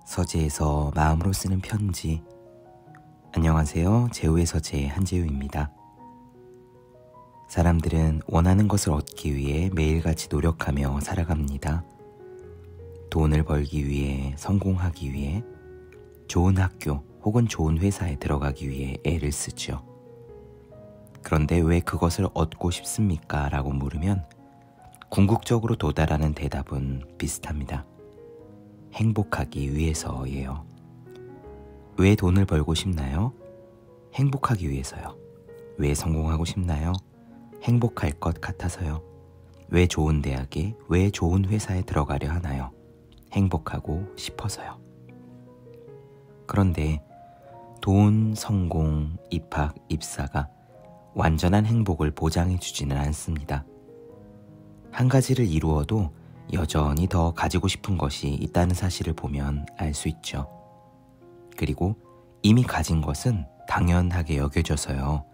서재에서 마음으로 쓰는 편지. 안녕하세요. 재우의 서재 한재우입니다. 사람들은 원하는 것을 얻기 위해 매일같이 노력하며 살아갑니다. 돈을 벌기 위해, 성공하기 위해, 좋은 학교 혹은 좋은 회사에 들어가기 위해 애를 쓰죠. 그런데 왜 그것을 얻고 싶습니까? 라고 물으면 궁극적으로 도달하는 대답은 비슷합니다. 행복하기 위해서예요. 왜 돈을 벌고 싶나요? 행복하기 위해서요. 왜 성공하고 싶나요? 행복할 것 같아서요. 왜 좋은 대학에, 왜 좋은 회사에 들어가려 하나요? 행복하고 싶어서요. 그런데 돈, 성공, 입학, 입사가 완전한 행복을 보장해 주지는 않습니다. 한 가지를 이루어도 여전히 더 가지고 싶은 것이 있다는 사실을 보면 알 수 있죠. 그리고 이미 가진 것은 당연하게 여겨져서요.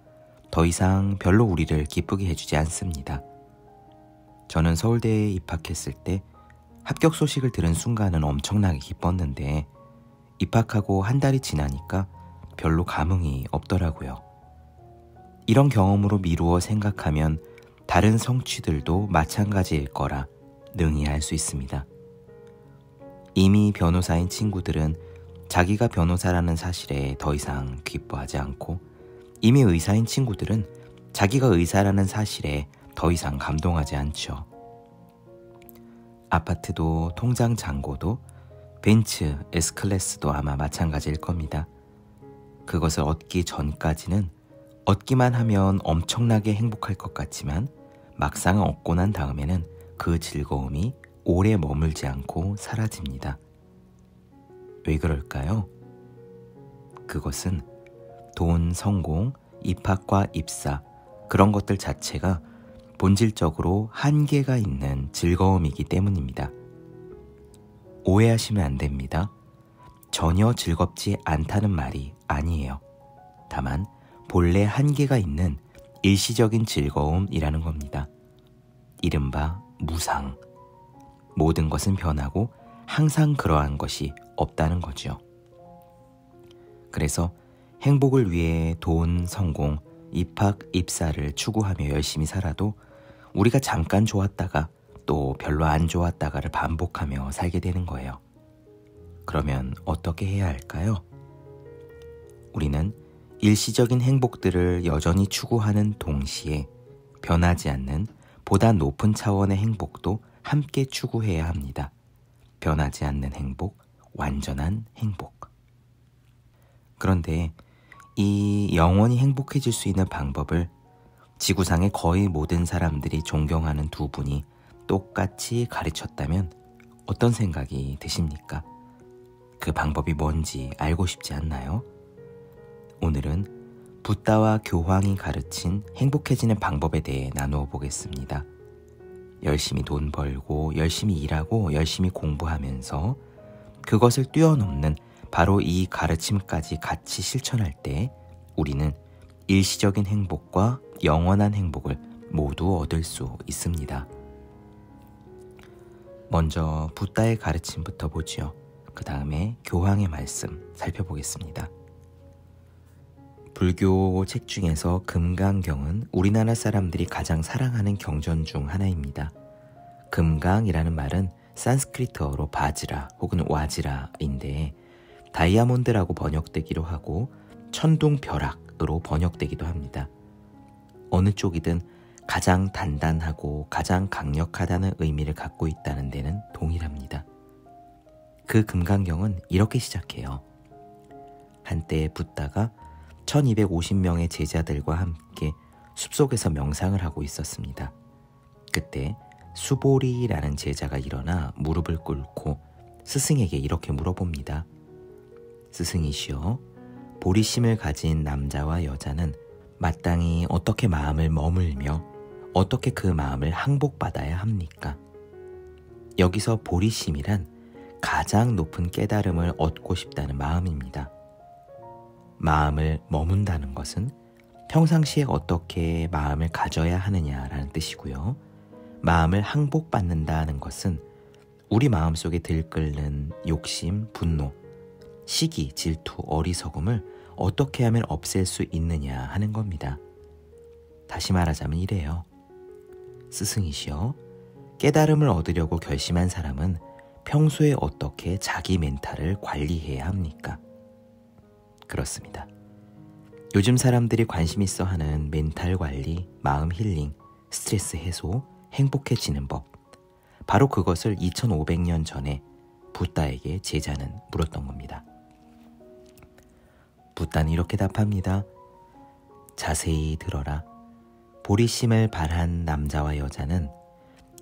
더 이상 별로 우리를 기쁘게 해주지 않습니다. 저는 서울대에 입학했을 때 합격 소식을 들은 순간은 엄청나게 기뻤는데 입학하고 한 달이 지나니까 별로 감흥이 없더라고요. 이런 경험으로 미루어 생각하면 다른 성취들도 마찬가지일 거라 능히 알 수 있습니다. 이미 변호사인 친구들은 자기가 변호사라는 사실에 더 이상 기뻐하지 않고 이미 의사인 친구들은 자기가 의사라는 사실에 더 이상 감동하지 않죠. 아파트도 통장 잔고도 벤츠 S클래스도 아마 마찬가지일 겁니다. 그것을 얻기 전까지는 얻기만 하면 엄청나게 행복할 것 같지만 막상 얻고 난 다음에는 그 즐거움이 오래 머물지 않고 사라집니다. 왜 그럴까요? 그것은 돈, 성공, 입학과 입사 그런 것들 자체가 본질적으로 한계가 있는 즐거움이기 때문입니다. 오해하시면 안 됩니다. 전혀 즐겁지 않다는 말이 아니에요. 다만 본래 한계가 있는 일시적인 즐거움이라는 겁니다. 이른바 무상. 모든 것은 변하고 항상 그러한 것이 없다는 거죠. 그래서 행복을 위해 돈, 성공, 입학, 입사를 추구하며 열심히 살아도 우리가 잠깐 좋았다가 또 별로 안 좋았다가를 반복하며 살게 되는 거예요. 그러면 어떻게 해야 할까요? 우리는 일시적인 행복들을 여전히 추구하는 동시에 변하지 않는 보다 높은 차원의 행복도 함께 추구해야 합니다. 변하지 않는 행복, 완전한 행복. 그런데 이 영원히 행복해질 수 있는 방법을 지구상의 거의 모든 사람들이 존경하는 두 분이 똑같이 가르쳤다면 어떤 생각이 드십니까? 그 방법이 뭔지 알고 싶지 않나요? 오늘은 붓다와 교황이 가르친 행복해지는 방법에 대해 나누어 보겠습니다. 열심히 돈 벌고 열심히 일하고 열심히 공부하면서 그것을 뛰어넘는 바로 이 가르침까지 같이 실천할 때 우리는 일시적인 행복과 영원한 행복을 모두 얻을 수 있습니다. 먼저 붓다의 가르침부터 보지요. 그 다음에 교황의 말씀 살펴보겠습니다. 불교 책 중에서 금강경은 우리나라 사람들이 가장 사랑하는 경전 중 하나입니다. 금강이라는 말은 산스크리트어로 바지라 혹은 와지라인데 다이아몬드라고 번역되기도 하고 천둥벼락으로 번역되기도 합니다. 어느 쪽이든 가장 단단하고 가장 강력하다는 의미를 갖고 있다는 데는 동일합니다. 그 금강경은 이렇게 시작해요. 한때 붓다가 1250명의 제자들과 함께 숲속에서 명상을 하고 있었습니다. 그때 수보리라는 제자가 일어나 무릎을 꿇고 스승에게 이렇게 물어봅니다. 스승이시여, 보리심을 가진 남자와 여자는 마땅히 어떻게 마음을 머물며 어떻게 그 마음을 항복받아야 합니까? 여기서 보리심이란 가장 높은 깨달음을 얻고 싶다는 마음입니다. 마음을 머문다는 것은 평상시에 어떻게 마음을 가져야 하느냐라는 뜻이고요. 마음을 항복받는다는 것은 우리 마음속에 들끓는 욕심, 분노, 시기, 질투, 어리석음을 어떻게 하면 없앨 수 있느냐 하는 겁니다. 다시 말하자면 이래요. 스승이시여, 깨달음을 얻으려고 결심한 사람은 평소에 어떻게 자기 멘탈을 관리해야 합니까? 그렇습니다. 요즘 사람들이 관심 있어 하는 멘탈 관리, 마음 힐링, 스트레스 해소, 행복해지는 법. 바로 그것을 2500년 전에 붓다에게 제자는 물었던 겁니다. 붓다는 이렇게 답합니다. 자세히 들어라. 보리심을 발한 남자와 여자는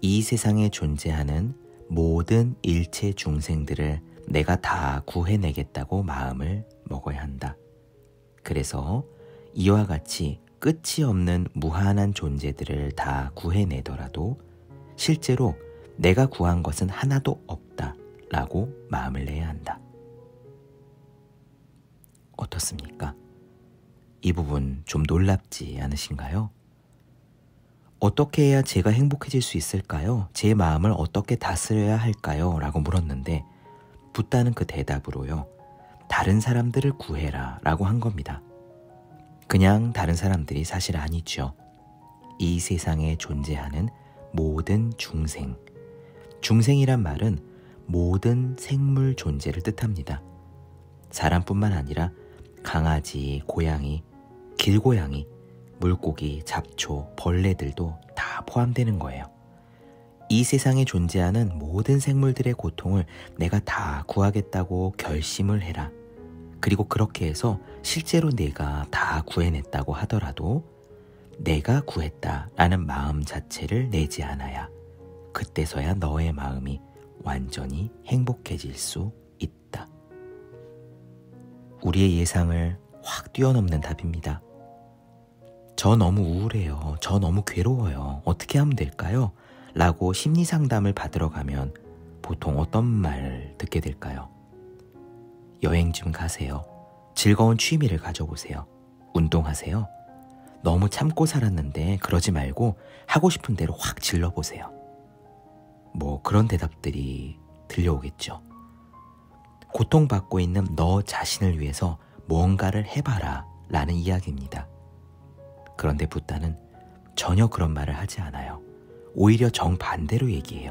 이 세상에 존재하는 모든 일체 중생들을 내가 다 구해내겠다고 마음을 먹어야 한다. 그래서 이와 같이 끝이 없는 무한한 존재들을 다 구해내더라도 실제로 내가 구한 것은 하나도 없다 라고 마음을 내야 한다. 어떻습니까? 이 부분 좀 놀랍지 않으신가요? 어떻게 해야 제가 행복해질 수 있을까요? 제 마음을 어떻게 다스려야 할까요? 라고 물었는데 붓다는 그 대답으로요. 다른 사람들을 구해라 라고 한 겁니다. 그냥 다른 사람들이 사실 아니죠. 이 세상에 존재하는 모든 중생. 중생이란 말은 모든 생물 존재를 뜻합니다. 사람뿐만 아니라 강아지, 고양이, 길고양이, 물고기, 잡초, 벌레들도 다 포함되는 거예요. 이 세상에 존재하는 모든 생물들의 고통을 내가 다 구하겠다고 결심을 해라. 그리고 그렇게 해서 실제로 내가 다 구해냈다고 하더라도 내가 구했다라는 마음 자체를 내지 않아야 그때서야 너의 마음이 완전히 행복해질 수 있다. 우리의 예상을 확 뛰어넘는 답입니다. 저 너무 우울해요. 저 너무 괴로워요. 어떻게 하면 될까요? 라고 심리 상담을 받으러 가면 보통 어떤 말을 듣게 될까요? 여행 좀 가세요. 즐거운 취미를 가져보세요. 운동하세요. 너무 참고 살았는데 그러지 말고 하고 싶은 대로 확 질러보세요. 뭐 그런 대답들이 들려오겠죠. 고통받고 있는 너 자신을 위해서 무언가를 해봐라 라는 이야기입니다. 그런데 붓다는 전혀 그런 말을 하지 않아요. 오히려 정반대로 얘기해요.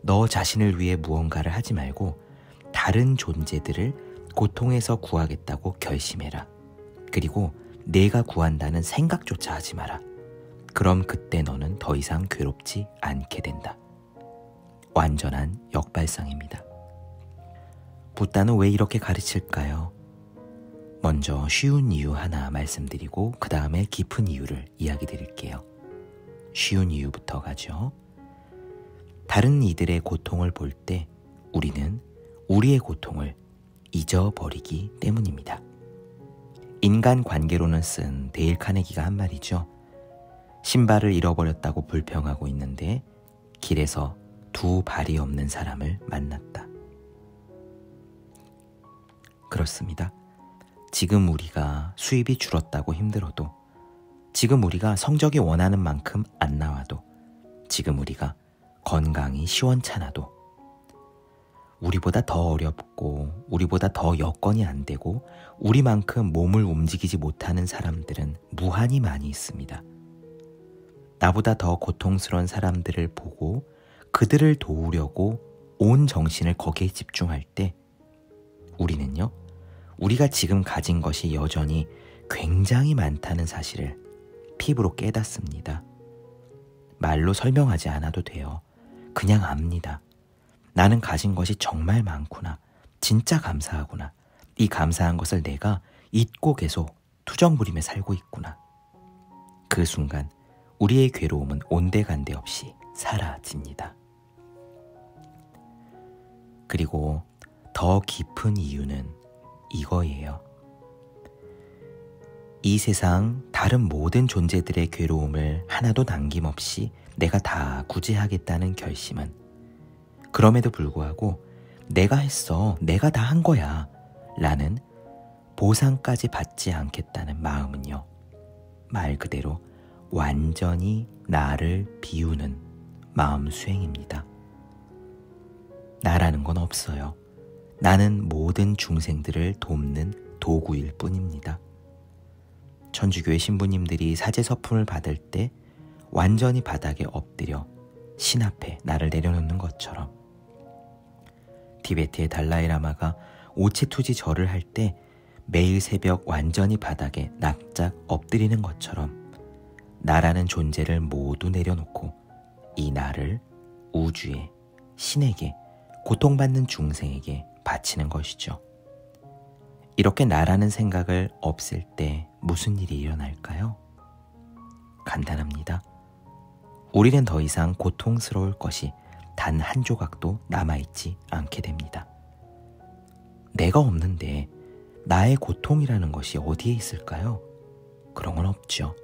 너 자신을 위해 무언가를 하지 말고 다른 존재들을 고통에서 구하겠다고 결심해라. 그리고 내가 구한다는 생각조차 하지 마라. 그럼 그때 너는 더 이상 괴롭지 않게 된다. 완전한 역발상입니다. 붓다는 왜 이렇게 가르칠까요? 먼저 쉬운 이유 하나 말씀드리고 그 다음에 깊은 이유를 이야기 드릴게요. 쉬운 이유부터 가죠. 다른 이들의 고통을 볼 때 우리는 우리의 고통을 잊어버리기 때문입니다. 인간관계로는 쓴 데일 카네기가 한 말이죠. 신발을 잃어버렸다고 불평하고 있는데 길에서 두 발이 없는 사람을 만났다. 그렇습니다. 지금 우리가 수입이 줄었다고 힘들어도, 지금 우리가 성적이 원하는 만큼 안 나와도, 지금 우리가 건강이 시원찮아도, 우리보다 더 어렵고 우리보다 더 여건이 안 되고 우리만큼 몸을 움직이지 못하는 사람들은 무한히 많이 있습니다. 나보다 더 고통스러운 사람들을 보고 그들을 도우려고 온 정신을 거기에 집중할 때 우리는요, 우리가 지금 가진 것이 여전히 굉장히 많다는 사실을 피부로 깨닫습니다. 말로 설명하지 않아도 돼요. 그냥 압니다. 나는 가진 것이 정말 많구나. 진짜 감사하구나. 이 감사한 것을 내가 잊고 계속 투정부리며 살고 있구나. 그 순간 우리의 괴로움은 온데간데 없이 사라집니다. 그리고 더 깊은 이유는 이거예요. 이 세상 다른 모든 존재들의 괴로움을 하나도 남김없이 내가 다 구제하겠다는 결심은 그럼에도 불구하고 내가 했어, 내가 다 한 거야 라는 보상까지 받지 않겠다는 마음은요, 말 그대로 완전히 나를 비우는 마음 수행입니다. 나라는 건 없어요. 나는 모든 중생들을 돕는 도구일 뿐입니다. 천주교의 신부님들이 사제 서품을 받을 때 완전히 바닥에 엎드려 신 앞에 나를 내려놓는 것처럼, 티베트의 달라이라마가 오체투지 절을 할 때 매일 새벽 완전히 바닥에 납작 엎드리는 것처럼 나라는 존재를 모두 내려놓고 이 나를 우주에, 신에게, 고통받는 중생에게 바치는 것이죠. 이렇게 나라는 생각을 없앨 때 무슨 일이 일어날까요? 간단합니다. 우리는 더 이상 고통스러울 것이 단 한 조각도 남아있지 않게 됩니다. 내가 없는데 나의 고통이라는 것이 어디에 있을까요? 그런 건 없죠.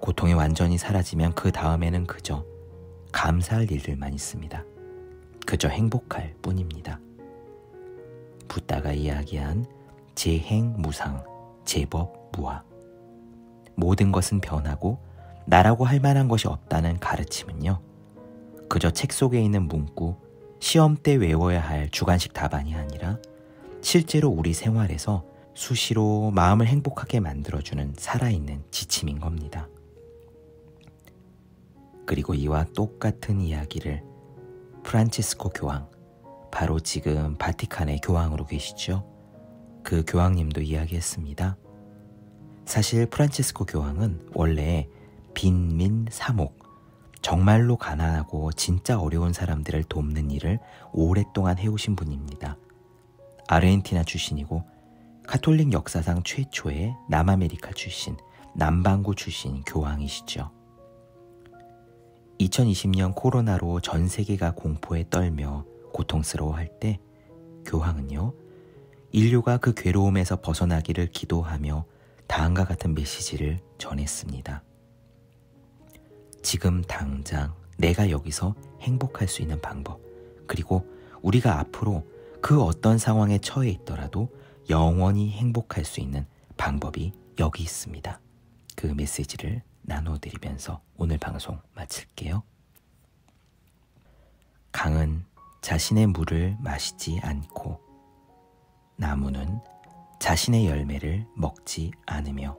고통이 완전히 사라지면 그 다음에는 그저 감사할 일들만 있습니다. 그저 행복할 뿐입니다. 붓다가 이야기한 재행무상, 제법무아. 모든 것은 변하고 나라고 할 만한 것이 없다는 가르침은요, 그저 책 속에 있는 문구, 시험 때 외워야 할 주관식 답안이 아니라 실제로 우리 생활에서 수시로 마음을 행복하게 만들어주는 살아있는 지침인 겁니다. 그리고 이와 똑같은 이야기를 프란치스코 교황, 바로 지금 바티칸의 교황으로 계시죠. 그 교황님도 이야기했습니다. 사실 프란치스코 교황은 원래 빈민 사목, 정말로 가난하고 진짜 어려운 사람들을 돕는 일을 오랫동안 해오신 분입니다. 아르헨티나 출신이고 카톨릭 역사상 최초의 남아메리카 출신, 남반구 출신 교황이시죠. 2020년 코로나로 전 세계가 공포에 떨며 고통스러워할 때 교황은요, 인류가 그 괴로움에서 벗어나기를 기도하며 다음과 같은 메시지를 전했습니다. 지금 당장 내가 여기서 행복할 수 있는 방법, 그리고 우리가 앞으로 그 어떤 상황에 처해 있더라도 영원히 행복할 수 있는 방법이 여기 있습니다. 그 메시지를 나눠드리면서 오늘 방송 마칠게요. 강은 자신의 물을 마시지 않고 나무는 자신의 열매를 먹지 않으며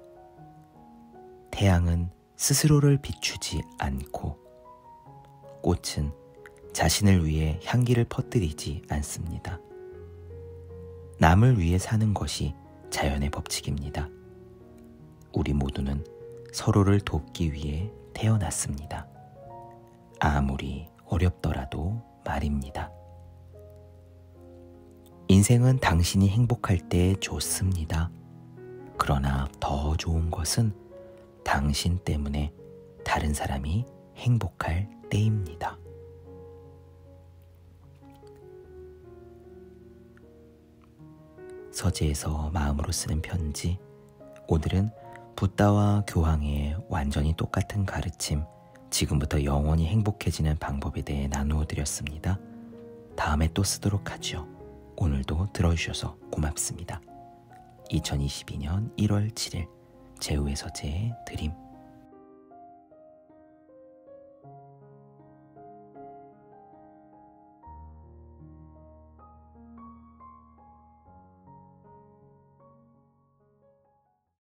태양은 스스로를 비추지 않고 꽃은 자신을 위해 향기를 퍼뜨리지 않습니다. 남을 위해 사는 것이 자연의 법칙입니다. 우리 모두는 서로를 돕기 위해 태어났습니다. 아무리 어렵더라도 말입니다. 인생은 당신이 행복할 때 좋습니다. 그러나 더 좋은 것은 당신 때문에 다른 사람이 행복할 때입니다. 서재에서 마음으로 쓰는 편지, 오늘은 붓다와 교황의 완전히 똑같은 가르침, 지금부터 영원히 행복해지는 방법에 대해 나누어 드렸습니다. 다음에 또 쓰도록 하죠. 오늘도 들어주셔서 고맙습니다. 2022년 1월 7일 제우의 서재의 드림